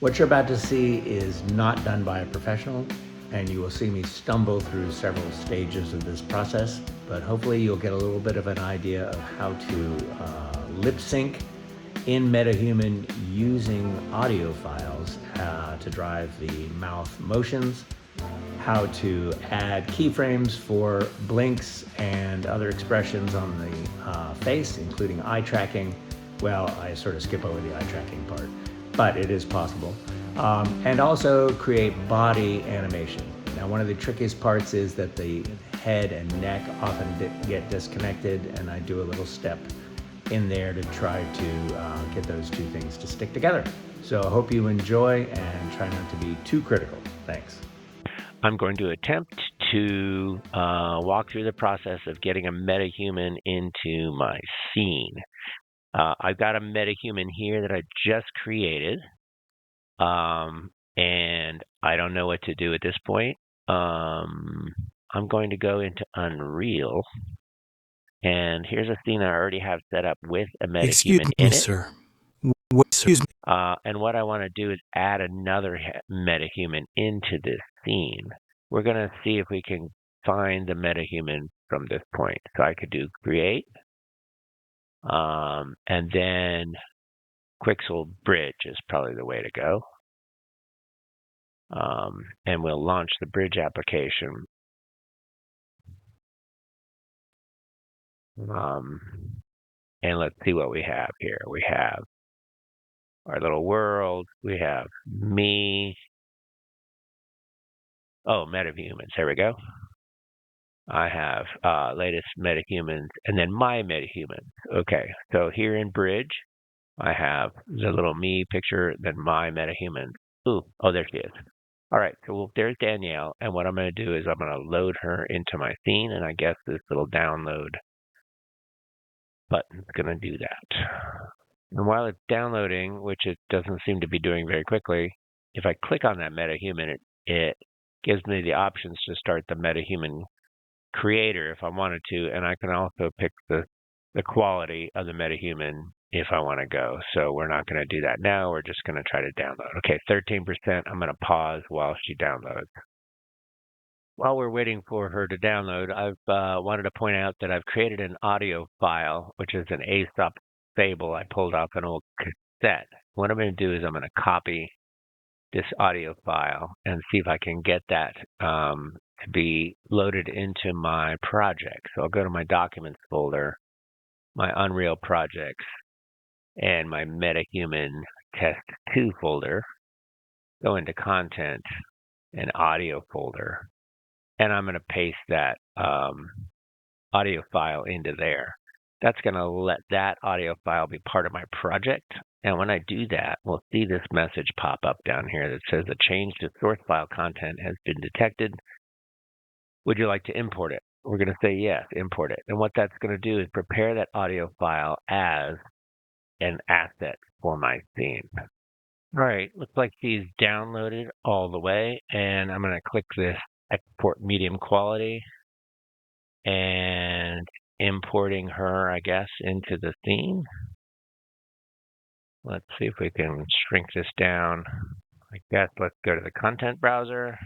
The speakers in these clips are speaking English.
What you're about to see is not done by a professional, and you will see me stumble through several stages of this process, but hopefully you'll get a little bit of an idea of how to lip sync in MetaHuman using audio files to drive the mouth motions, how to add keyframes for blinks and other expressions on the face, including eye tracking. Well, I sort of skip over the eye tracking part, but it is possible. And also create body animation. Now, one of the trickiest parts is that the head and neck often get disconnected, and I do a little step in there to try to get those two things to stick together. So I hope you enjoy and try not to be too critical. Thanks. I'm going to attempt to walk through the process of getting a MetaHuman into my scene. I've got a MetaHuman here that I just created, and I don't know what to do at this point. I'm going to go into Unreal, and here's a scene I already have set up with a MetaHuman in it. Sir. Excuse me. And what I want to do is add another MetaHuman into this scene. We're going to see if we can find the MetaHuman from this point. So I could do create, and then Quixel Bridge is probably the way to go. And we'll launch the bridge application. And let's see what we have here. We have our little world. We have me. Oh, MetaHumans. There we go. I have latest MetaHumans and then my MetaHumans. Okay, so here in Bridge, I have the little me picture, then my MetaHuman. Oh, there she is. All right, so there's Danielle, and what I'm going to do is I'm going to load her into my scene, and I guess this little download button is going to do that. And while it's downloading, which it doesn't seem to be doing very quickly, if I click on that MetaHuman, it gives me the options to start the MetaHuman creator if I wanted to, and I can also pick the quality of the MetaHuman if I want to go. So we're not going to do that now. We're just going to try to download. Okay, 13%. I'm going to pause while she downloads. While we're waiting for her to download, I've wanted to point out that I've created an audio file, which is an Aesop Fable I pulled off an old cassette. What I'm going to do is I'm going to copy this audio file and see if I can get that to be loaded into my project. So I'll go to my Documents folder, my Unreal projects, and my MetaHuman Test 2 folder, go into Content and Audio folder, and I'm going to paste that audio file into there. That's going to let that audio file be part of my project. And when I do that, we'll see this message pop up down here that says a change to source file content has been detected. Would you like to import it? We're going to say yes, import it. And what that's going to do is prepare that audio file as an asset for my scene. All right, looks like she's downloaded all the way, and I'm going to click this export medium quality and importing her, I guess, into the scene. Let's see if we can shrink this down. I guess let's go to the content browser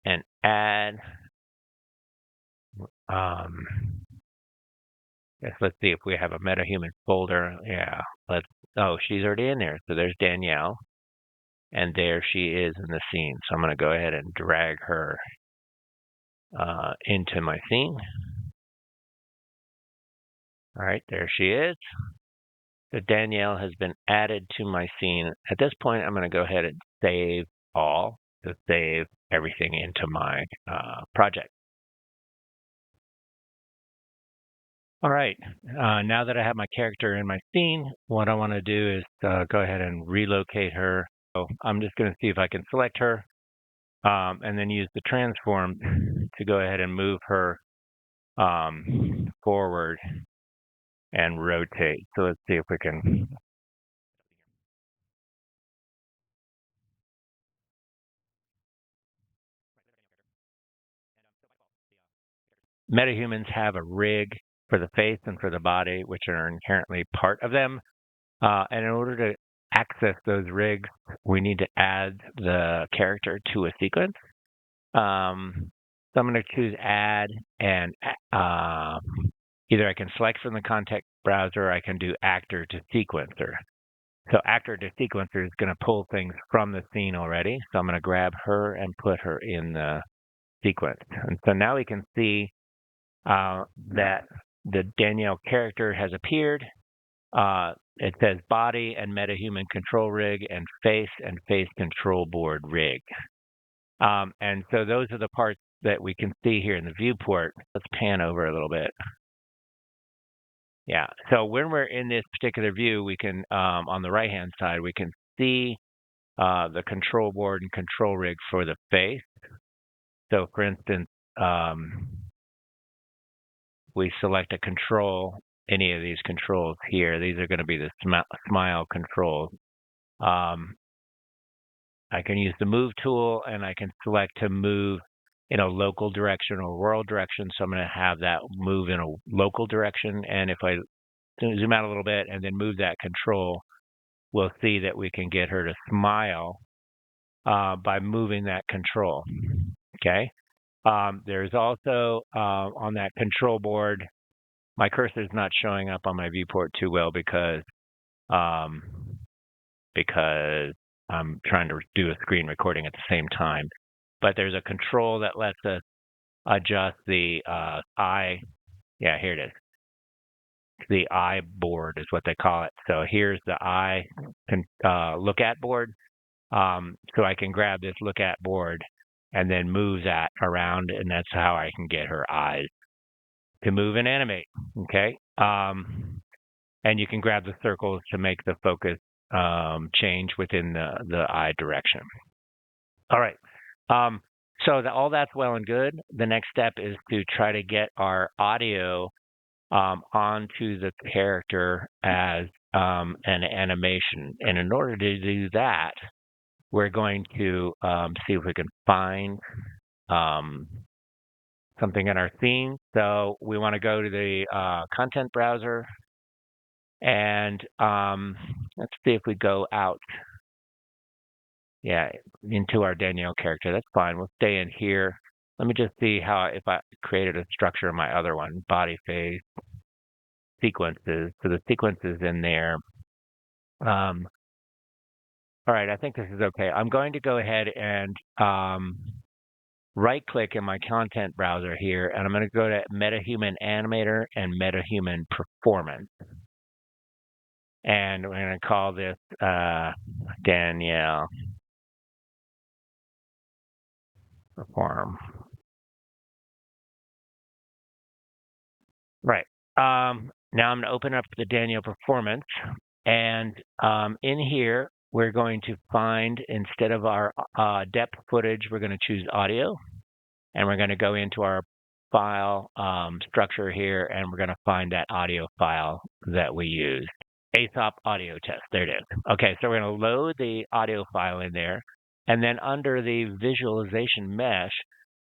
and add. Let's see if we have a MetaHuman folder. Yeah, she's already in there. So there's Danielle, and there she is in the scene. So I'm going to go ahead and drag her into my scene. All right, there she is. So Danielle has been added to my scene. At this point, I'm going to go ahead and save all to save everything into my project. All right, now that I have my character in my scene, what I want to do is go ahead and relocate her. So I'm just going to see if I can select her and then use the transform to go ahead and move her forward and rotate. So let's see if we can. MetaHumans have a rig for the face and for the body, which are inherently part of them. And in order to access those rigs, we need to add the character to a sequence. So I'm going to choose add, and either I can select from the context browser or I can do actor to sequencer. So actor to sequencer is going to pull things from the scene already. So I'm going to grab her and put her in the sequence. And so now we can see that the Danielle character has appeared. It says body and MetaHuman control rig and face control board rig. And so those are the parts that we can see here in the viewport. Let's pan over a little bit. Yeah, so when we're in this particular view, we can, on the right-hand side, we can see the control board and control rig for the face. So for instance, we select a control, any of these controls here. These are going to be the smile controls. I can use the move tool, and I can select to move in a local direction or world direction. So I'm going to have that move in a local direction. And if I zoom out a little bit and then move that control, we'll see that we can get her to smile by moving that control. Okay. There's also on that control board, my cursor is not showing up on my viewport too well because I'm trying to do a screen recording at the same time. But there's a control that lets us adjust the eye. Yeah, here it is. The eye board is what they call it. So here's the eye look at board. So I can grab this look at board and then move that around, and that's how I can get her eyes to move and animate. Okay. And you can grab the circles to make the focus change within the eye direction. All right. So all that's well and good. The next step is to try to get our audio onto the character as an animation. And in order to do that, we're going to see if we can find something in our scene. So we want to go to the content browser, and let's see if we go out. Yeah, into our Danielle character. That's fine. We'll stay in here. Let me just see if I created a structure in my other one, body, face, sequences. So the sequences in there. All right, I think this is okay. I'm going to go ahead and right-click in my content browser here, and I'm going to go to MetaHuman Animator and MetaHuman Performance. And we're going to call this Danielle Perform. Right. Now I'm going to open up the Danielle Performance, and in here we're going to find, instead of our depth footage, we're going to choose audio, and we're going to go into our file structure here, and we're going to find that audio file that we used. Aesop audio test. There it is. Okay, so we're going to load the audio file in there, and then under the visualization mesh,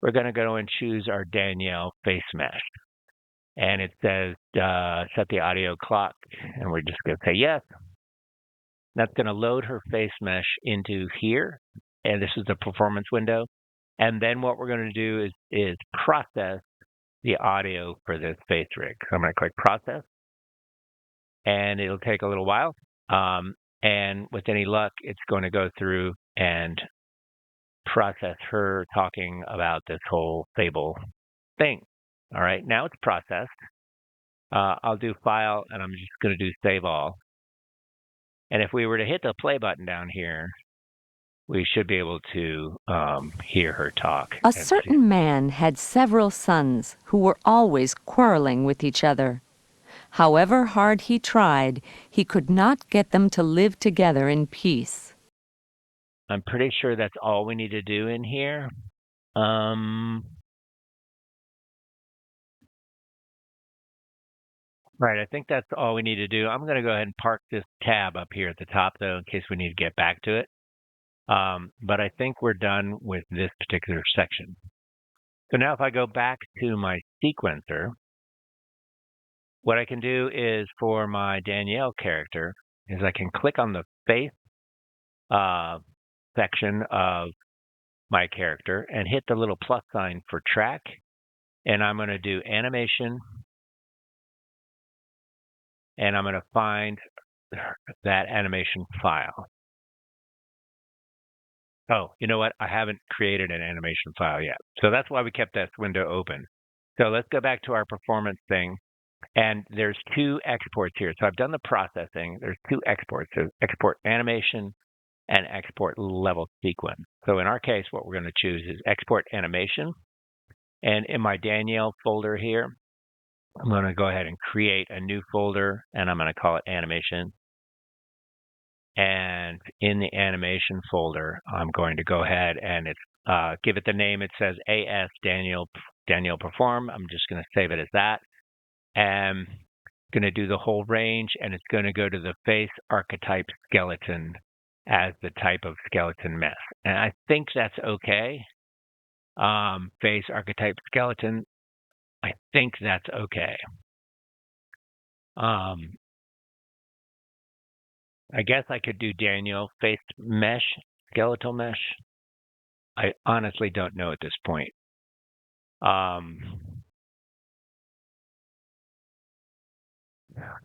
we're going to go and choose our Danielle face mesh. And it says set the audio clock, and we're just going to say yes. That's going to load her face mesh into here, and this is the performance window. And then what we're going to do is process the audio for this face rig. So I'm going to click process, and it'll take a little while. And with any luck, it's going to go through and process her talking about this whole Fable thing. All right, now it's processed. I'll do file, and I'm just going to do save all. And if we were to hit the play button down here, we should be able to hear her talk. A certain man had several sons who were always quarreling with each other. However hard he tried, he could not get them to live together in peace. I'm pretty sure that's all we need to do in here. Right, I think that's all we need to do. I'm going to go ahead and park this tab up here at the top, though, in case we need to get back to it. But I think we're done with this particular section. So now if I go back to my sequencer, what I can do is, for my Danielle character, is I can click on the face section of my character and hit the little plus sign for track. And I'm going to do animation. And I'm going to find that animation file. Oh, you know what? I haven't created an animation file yet. So that's why we kept this window open. So let's go back to our performance thing. And there's two exports here. So I've done the processing. There's two exports. So export animation and export level sequence. So in our case, what we're going to choose is export animation. And in my Danielle folder here, I'm going to go ahead and create a new folder, and I'm going to call it animation. And in the animation folder, I'm going to go ahead and give it the name. It says AS Danielle Perform. I'm just going to save it as that. And going to do the whole range, and it's going to go to the face archetype skeleton as the type of skeleton mesh. And I think that's okay. Face archetype skeleton, I think that's okay. I guess I could do Daniel face mesh, skeletal mesh. I honestly don't know at this point.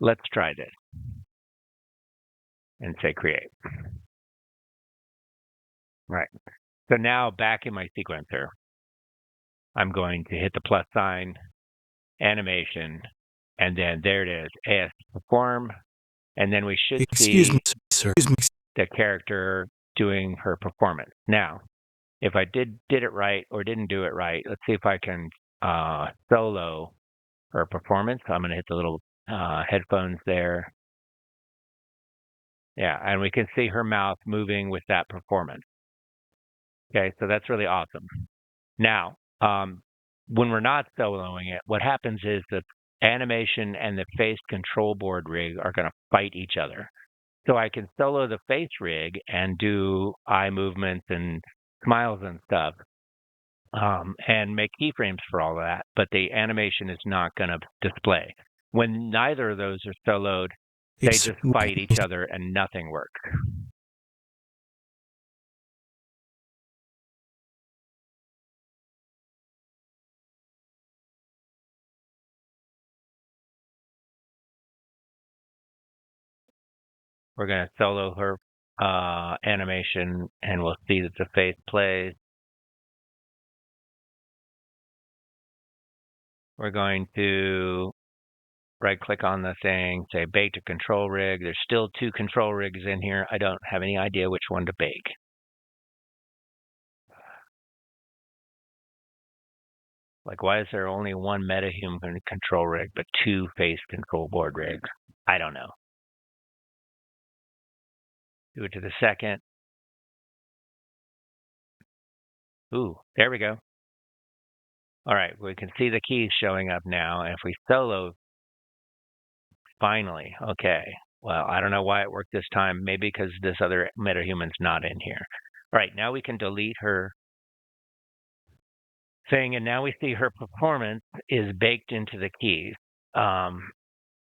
Let's try this and say create. Right. So now back in my sequencer, I'm going to hit the plus sign, animation, and then there it is, AS perform, and then we should Excuse see me, sir. Excuse me. the character doing her performance. Now, if I did it right or didn't do it right, let's see if I can solo her performance. I'm going to hit the little headphones there. Yeah, and we can see her mouth moving with that performance. Okay, so that's really awesome. Now, when we're not soloing it, what happens is the animation and the face control board rig are going to fight each other. So I can solo the face rig and do eye movements and smiles and stuff, and make keyframes for all of that, but the animation is not going to display. When neither of those are soloed, they just fight each other and nothing works. We're going to solo her animation, and we'll see that the face plays. We're going to right-click on the thing, say bake to control rig. There's still two control rigs in here. I don't have any idea which one to bake. Like, why is there only one MetaHuman control rig, but two face control board rigs? I don't know. Do it to the second. Ooh, there we go. All right, we can see the keys showing up now. And if we solo, finally, okay. Well, I don't know why it worked this time. Maybe because this other MetaHuman's not in here. All right, now we can delete her thing, and now we see her performance is baked into the keys.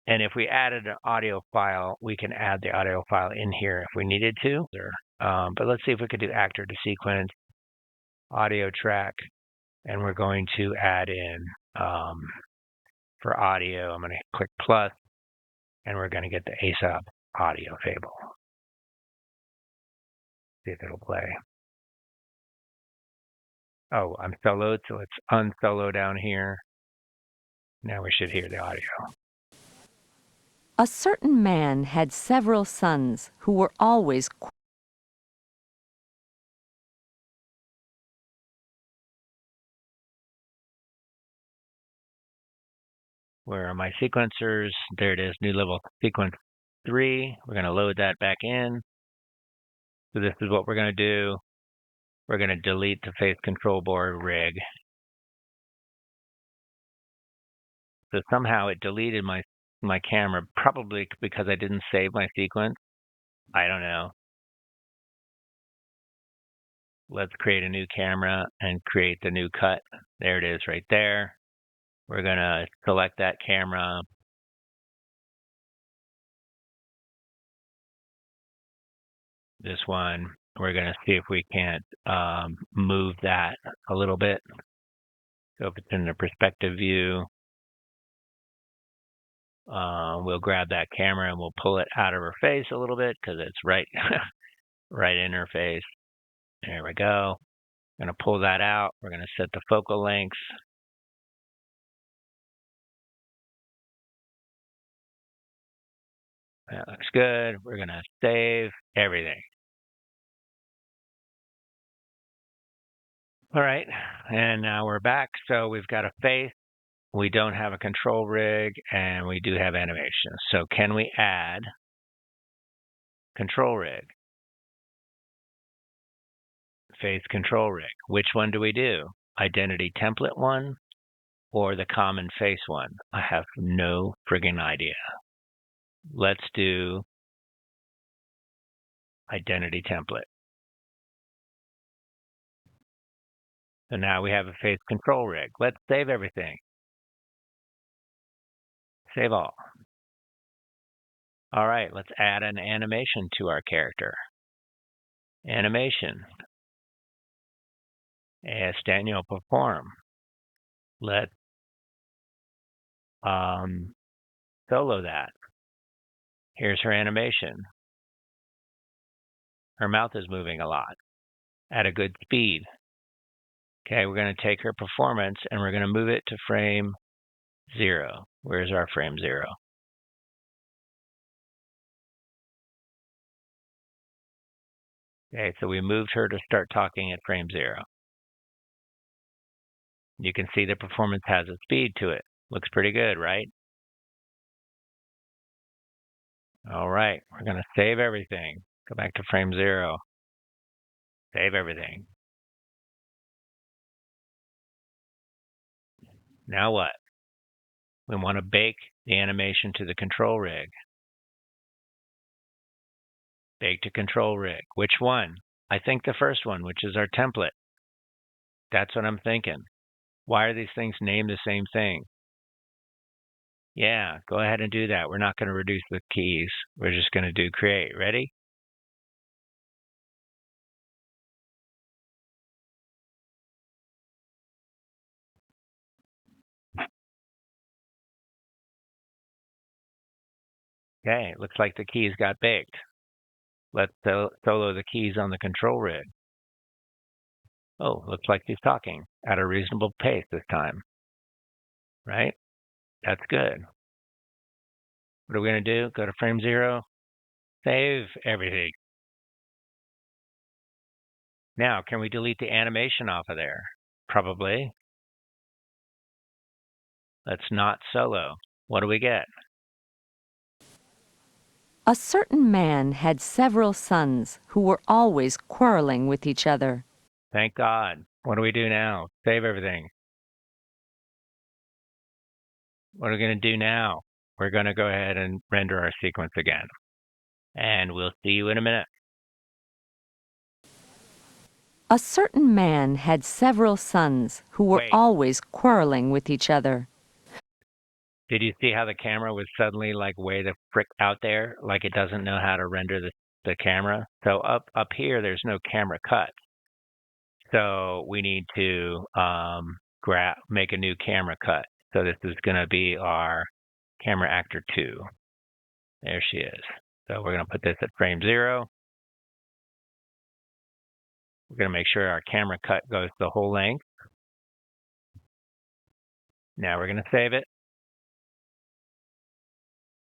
And if we added an audio file, we can add the audio file in here if we needed to. But let's see if we could do actor to sequence, audio track, and we're going to add in for audio. I'm going to click plus, and we're going to get the Aesop audio Fable. See if it'll play. Oh, I'm soloed, so let's unsolo down here. Now we should hear the audio. A certain man had several sons who were always Where are my sequencers? There it is, new level sequence 3. We're going to load that back in. So this is what we're going to do. We're going to delete the face control board rig. So somehow it deleted my camera, probably because I didn't save my sequence. I don't know. Let's create a new camera and create the new cut. There it is right there. We're going to select that camera. this one, we're going to see if we can't move that a little bit. So if it's in the perspective view, we'll grab that camera and we'll pull it out of her face a little bit because it's right, right in her face. There we go. I'm going to pull that out. We're going to set the focal length. That looks good. We're going to save everything. All right, and now we're back. So we've got a face. We don't have a control rig, and we do have animation. So can we add control rig? Face control rig. Which one do we do? Identity template one or the common face one? I have no friggin' idea. Let's do identity template. So now we have a face control rig. Let's save everything. Save all. All right, let's add an animation to our character. Animation. Ask Daniel perform. Let's solo that. Here's her animation. Her mouth is moving a lot at a good speed. Okay, we're going to take her performance and we're going to move it to frame 0. Where's our frame 0? Okay, so we moved her to start talking at frame 0. You can see the performance has a speed to it. Looks pretty good, right? All right, we're going to save everything. Go back to frame 0. Save everything. Now what? We want to bake the animation to the control rig. Bake to control rig. Which one? I think the first one, which is our template. That's what I'm thinking. Why are these things named the same thing? Yeah, go ahead and do that. We're not going to reduce the keys. We're just going to do create. Ready? Okay, looks like the keys got baked. Let's solo the keys on the control rig. Oh, looks like he's talking at a reasonable pace this time. Right? That's good. What are we going to do? Go to frame 0. Save everything. Now, can we delete the animation off of there? Probably. Let's not solo. What do we get? A certain man had several sons who were always quarreling with each other. Thank God. What do we do now? Save everything. What are we going to do now? We're going to go ahead and render our sequence again. And we'll see you in a minute. A certain man had several sons who were Wait. always quarreling with each other. Did you see how the camera was suddenly like way the frick out there? Like it doesn't know how to render the camera. So up here, there's no camera cut. So we need to make a new camera cut. So this is going to be our camera actor 2. There she is. So we're going to put this at frame 0. We're going to make sure our camera cut goes the whole length. Now we're going to save it.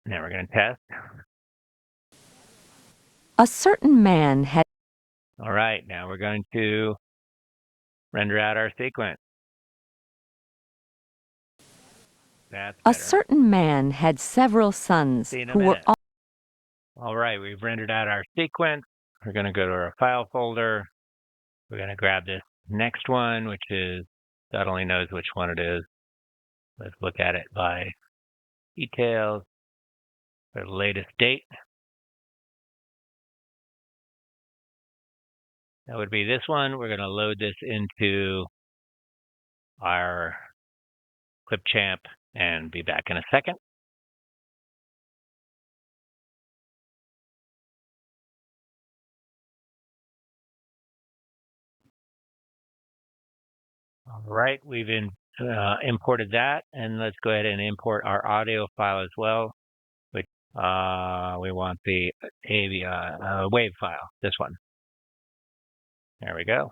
Now we're going to test. A certain man had All right, now we're going to render out our sequence. That's A better. certain man had several sons See you in a who were minute. All right, we've rendered out our sequence. We're going to go to our file folder. We're going to grab this next one, which is, God only knows which one it is. Let's look at it by details, the latest date. That would be this one. We're going to load this into our Clipchamp and be back in a second. right, we've imported that, and let's go ahead and import our audio file as well, which we want the wave file, this one. There we go.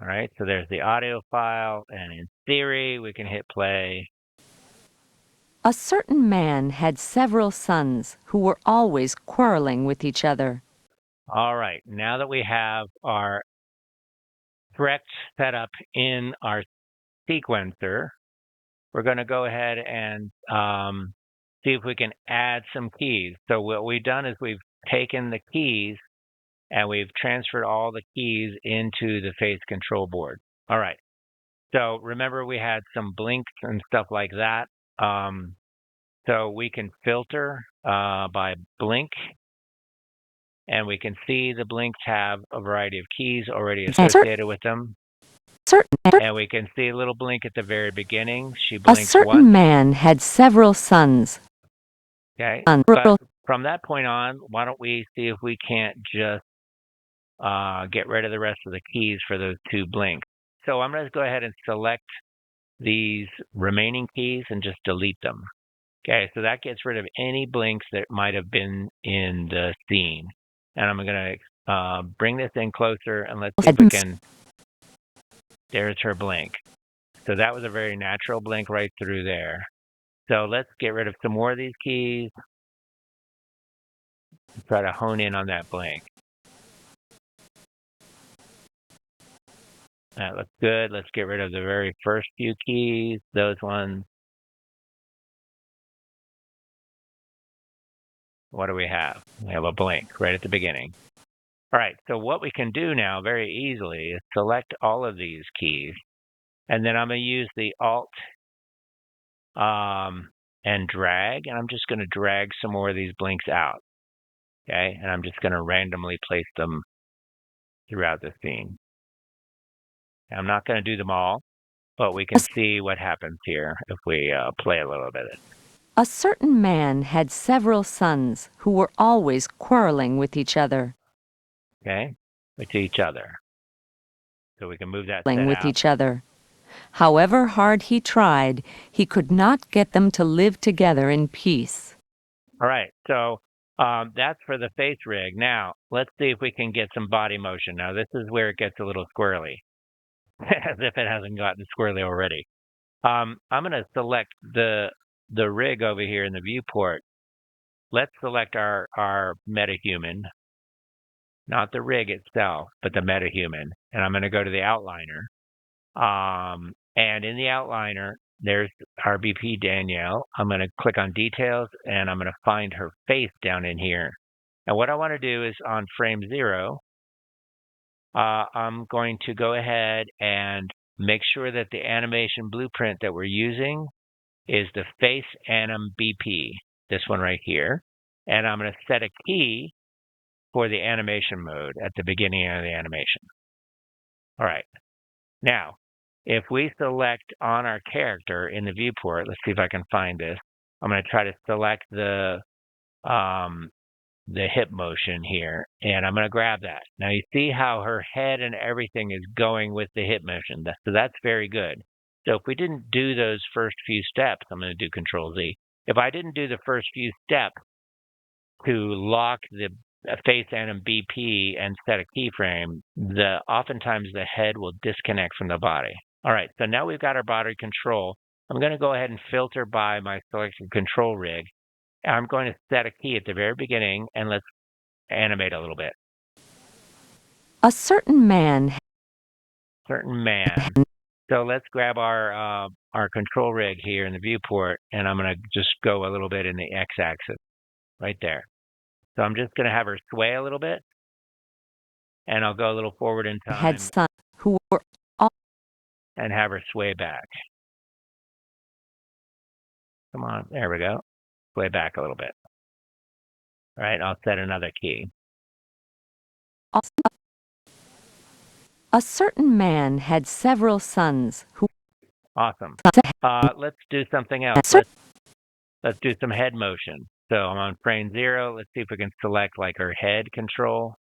All right, so there's the audio file, and in theory, we can hit play. A certain man had several sons who were always quarreling with each other. All right, now that we have our correct setup in our sequencer, we're going to go ahead and see if we can add some keys. So what we've done is we've taken the keys and we've transferred all the keys into the face control board. All right. So remember we had some blinks and stuff like that. So we can filter by blink, and we can see the blinks have a variety of keys already associated with them. And we can see a little blink at the very beginning. She blinks A certain once. man had several sons. Okay. But from that point on, why don't we see if we can't just get rid of the rest of the keys for those two blinks. So I'm going to go ahead and select these remaining keys and just delete them. Okay, so that gets rid of any blinks that might have been in the scene. And I'm going to bring this in closer, and let's see if we can. There's her blink. So that was a very natural blink right through there. So let's get rid of some more of these keys. Try to hone in on that blink. That looks good. Let's get rid of the very first few keys, those ones. What do we have? We have a blink right at the beginning. All right, so what we can do now very easily is select all of these keys, and then I'm going to use the Alt and drag, and I'm just going to drag some more of these blinks out. Okay, and I'm just going to randomly place them throughout the scene. I'm not going to do them all, but we can see what happens here if we play a little bit. A certain man had several sons who were always quarreling with each other. Okay, with each other. So we can move that with each other. However hard he tried, he could not get them to live together in peace. All right, so that's for the face rig. Now, let's see if we can get some body motion. Now, this is where it gets a little squirrely, as if it hasn't gotten squirrely already. I'm going to select the rig over here in the viewport. Let's select our MetaHuman, not the rig itself, but the MetaHuman. And I'm going to go to the outliner. And in the outliner, there's our BP Danielle. I'm going to click on details, and I'm going to find her face down in here. And what I want to do is on frame 0, I'm going to go ahead and make sure that the animation blueprint that we're using is the face anim BP, this one right here. And I'm going to set a key for the animation mode at the beginning of the animation. All right. Now, if we select on our character in the viewport, let's see if I can find this. I'm going to try to select the hip motion here, and I'm going to grab that. Now you see how her head and everything is going with the hip motion. So that's very good. So if we didn't do those first few steps, I'm going to do Control Z. If I didn't do the first few steps to lock the face anim BP and set a keyframe, oftentimes the head will disconnect from the body. All right, so now we've got our body control. I'm going to go ahead and filter by my selected control rig. I'm going to set a key at the very beginning, and let's animate a little bit. A certain man. So let's grab our control rig here in the viewport, and I'm going to just go a little bit in the x-axis right there. So I'm just going to have her sway a little bit, and I'll go a little forward in time. Had sons who were all and have her sway back. Come on, there we go. Sway back a little bit. All right, I'll set another key. A certain man had several sons who. Awesome. Let's do something else. Let's do some head motion. So I'm on frame 0. Let's see if we can select like her head control.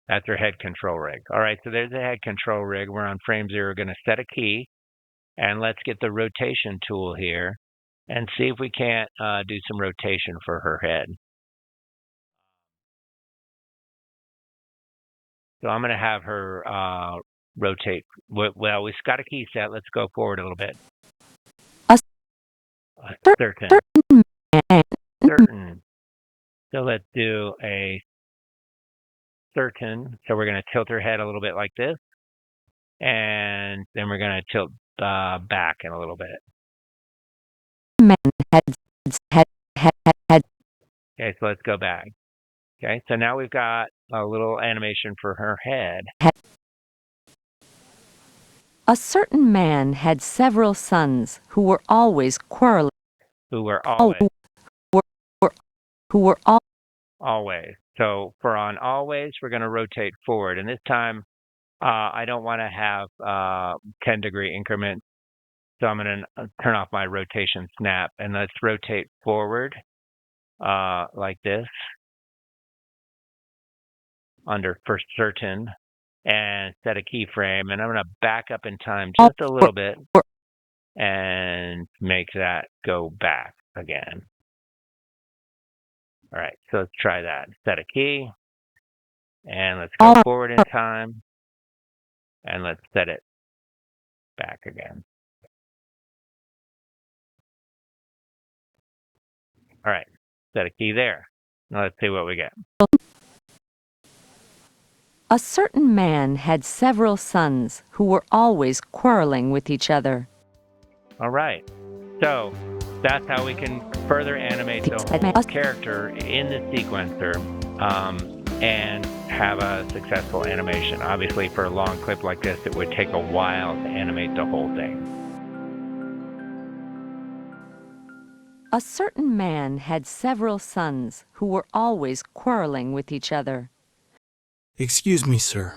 That's our head control rig. All right, so there's the head control rig. We're on frame 0. We're going to set a key, and let's get the rotation tool here and see if we can't do some rotation for her head. So I'm going to have her rotate. Well, we've got a key set. Let's go forward a little bit. Certain. So let's do a certain. So we're going to tilt her head a little bit like this. And then we're going to tilt back in a little bit. Okay, so let's go back. Okay, so now we've got a little animation for her head. A certain man had several sons who were always quarreling. Always. So for on always, we're going to rotate forward. And this time, I don't want to have 10-degree increments. So I'm going to turn off my rotation snap. And let's rotate forward like this under for certain and set a keyframe. And I'm going to back up in time just a little bit and make that go back again. All right, so let's try that. Set a key, and let's go forward in time, and let's set it back again. All right, set a key there. Now let's see what we get. A certain man had several sons who were always quarreling with each other. All right, so that's how we can further animate the whole character in the sequencer and have a successful animation. Obviously, for a long clip like this, it would take a while to animate the whole thing. A certain man had several sons who were always quarreling with each other. Excuse me, sir.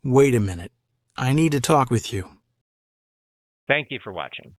Wait a minute. I need to talk with you. Thank you for watching.